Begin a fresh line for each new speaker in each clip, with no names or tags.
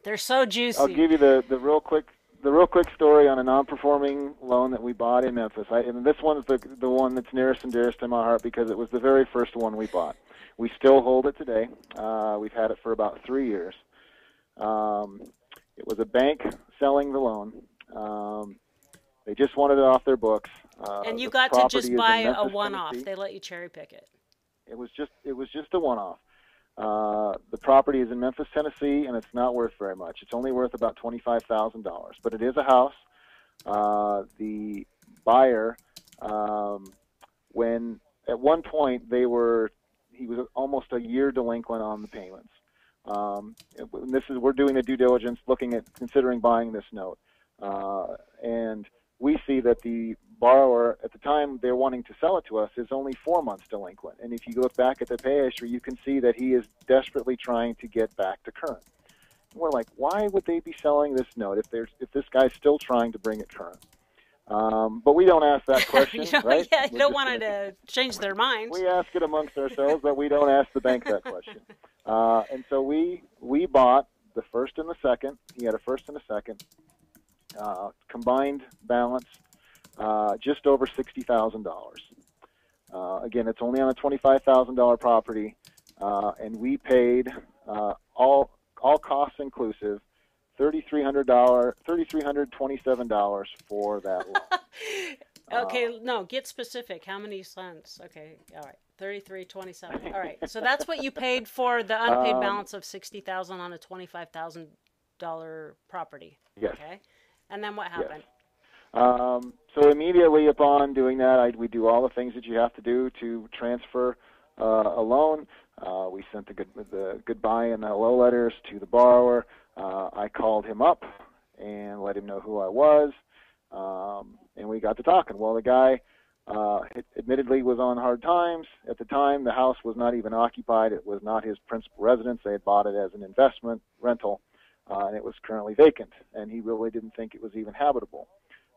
They're so juicy.
I'll give you the real quick story on a non-performing loan that we bought in Memphis. And this one's the one that's nearest and dearest to my heart because it was the very first one we bought. We still hold it today. We've had it for about 3 years. It was a bank selling the loan. They just wanted it off their books.
And you
The
got to
property
just
is
buy
in
a
Memphis,
one-off.
Tennessee.
They let you cherry pick it.
It was just a one-off. The property is in Memphis, Tennessee, and it's not worth very much. It's only worth about $25,000, but it is a house. The buyer, when at one point he was almost a year delinquent on the payments. We're doing the due diligence, looking at considering buying this note, and we see that the borrower at the time they're wanting to sell it to us is only 4 months delinquent. And if you look back at the pay history, you can see that he is desperately trying to get back to current. And we're like, why would they be selling this note if this guy's still trying to bring it current? But we don't ask that question, right?
Yeah, you don't want to change their minds.
We ask it amongst ourselves, but we don't ask the bank that question. And so we bought the first and the second. He had a first and a second. Combined balance just over $60,000. Again, it's only on a $25,000 property, and we paid all costs inclusive $3,327 for that loan.
Okay, no, get specific. How many cents? Okay, all right, 33.27. All right, so that's what you paid for the unpaid balance of $60,000 on a $25,000 property.
Yes.
Okay, and then what happened?
Yes. So immediately upon doing that, we do all the things that you have to do to transfer a loan. We sent the goodbye and the hello letters to the borrower. I called him up and let him know who I was, and we got to talking. Well, the guy admittedly was on hard times. At the time, the house was not even occupied. It was not his principal residence. They had bought it as an investment rental, and it was currently vacant, and he really didn't think it was even habitable.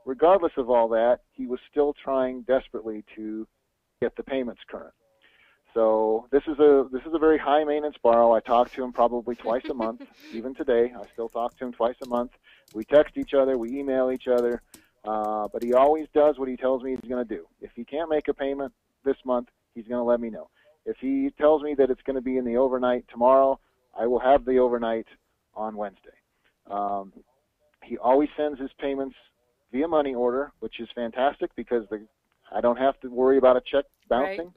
Regardless of all that, he was still trying desperately to get the payments current. So this is a very high maintenance borrow. I talk to him probably twice a month. Even today, I still talk to him twice a month. We text each other, we email each other, but he always does what he tells me he's going to do. If he can't make a payment this month, he's going to let me know. If he tells me that it's going to be in the overnight tomorrow, I will have the overnight on Wednesday. He always sends his payments via money order, which is fantastic because I don't have to worry about a check bouncing.
Right.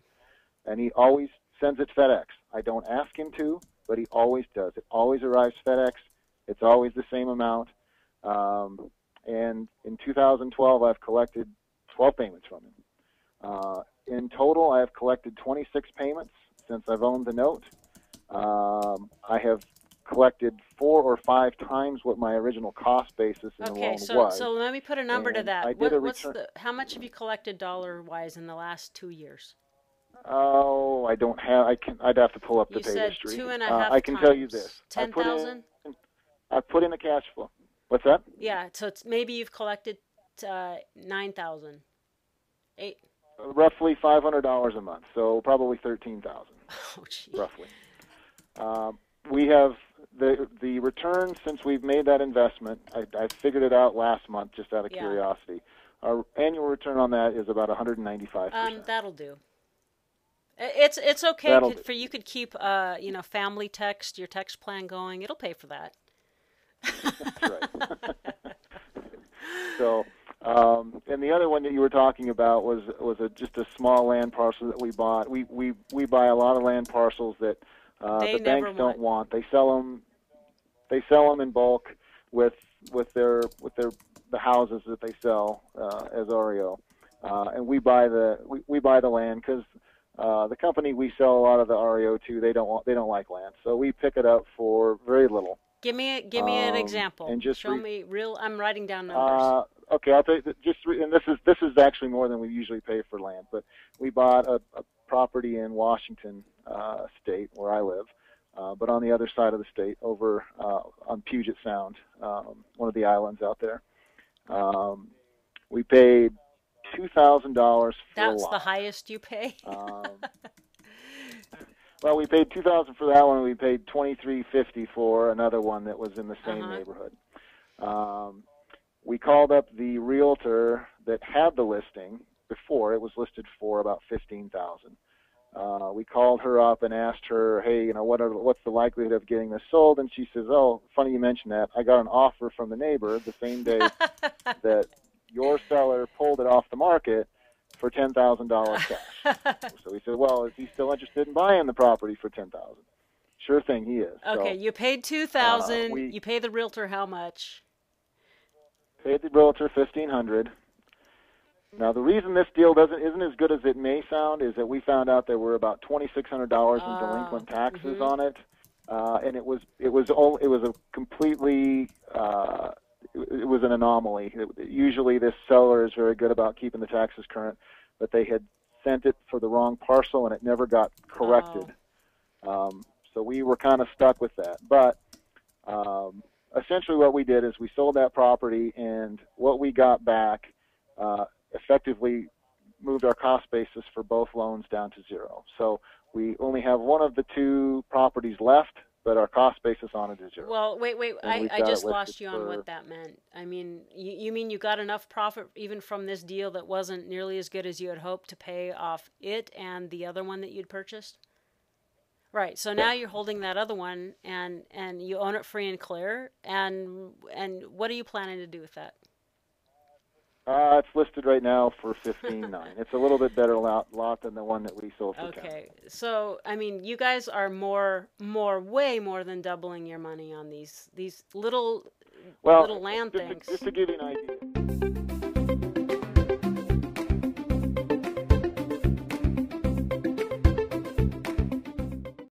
And he always sends it FedEx. I don't ask him to, but he always does. It always arrives FedEx. It's always the same amount. And in 2012, I've collected 12 payments from him. In total, I have collected 26 payments since I've owned the note. I have collected 4 or 5 times what my original cost basis in the loan was.
Okay, so let me put a number to that. How much have you collected dollar-wise in the last 2 years?
Oh, I don't have. I'd have to pull up the pay history.
You said 2.5
I can tell you this.
10,000.
I put in a cash flow. What's that?
Yeah, so maybe you've collected 9,000.
Roughly $500 a month, so probably 13,000.
Oh, gee.
Roughly. We have the return since we've made that investment. I figured it out last month just out of curiosity. Our annual return on that is about 195%.
That'll do. It's okay for you could keep family text, your text plan going. It'll pay for that.
That's right. So, and the other one that you were talking about was just a small land parcel that we bought. We buy a lot of land parcels that the banks don't want. They sell them in bulk with the houses that they sell as REO, and we buy the land because the company we sell a lot of the REO to, they don't like land, so we pick it up for very little.
Give me an example. And just show me real. I'm writing down numbers.
Okay, I'll tell you. And this is actually more than we usually pay for land. But we bought a property in Washington State, where I live, but on the other side of the state, over on Puget Sound, one of the islands out there. We paid $2,000 for a lot.
That's the highest you pay?
Well, we paid $2,000 for that one. We paid $2,350 for another one that was in the same neighborhood. We called up the realtor that had the listing before. It was listed for about $15,000. We called her up and asked her, hey, you know, what's the likelihood of getting this sold? And she says, oh, funny you mentioned that. I got an offer from the neighbor the same day that your seller pulled it off the market for $10,000 cash. So we said, well, is he still interested in buying the property for $10,000? Sure thing, he is.
Okay,
so,
you paid $2,000. You paid the realtor how much?
Paid the realtor $1,500. Now, the reason this deal isn't as good as it may sound is that we found out there were about $2,600 in delinquent taxes on it, and it was a completely it was an anomaly. Usually, this seller is very good about keeping the taxes current, but they had sent it for the wrong parcel and it never got corrected. So we were kind of stuck with that, but. Essentially what we did is we sold that property, and what we got back effectively moved our cost basis for both loans down to zero. So we only have one of the two properties left, but our cost basis on it is zero.
Well, wait. I just lost you on what that meant. I mean, you mean you got enough profit even from this deal that wasn't nearly as good as you had hoped to pay off it and the other one that you'd purchased? Right. So now you're holding that other one, and you own it free and clear. And what are you planning to do with that?
It's listed right now for $15,900. It's a little bit better lot than the one that we sold for $10,000.
Okay. So I mean, you guys are way more than doubling your money on these little land things.
Just to give you an idea.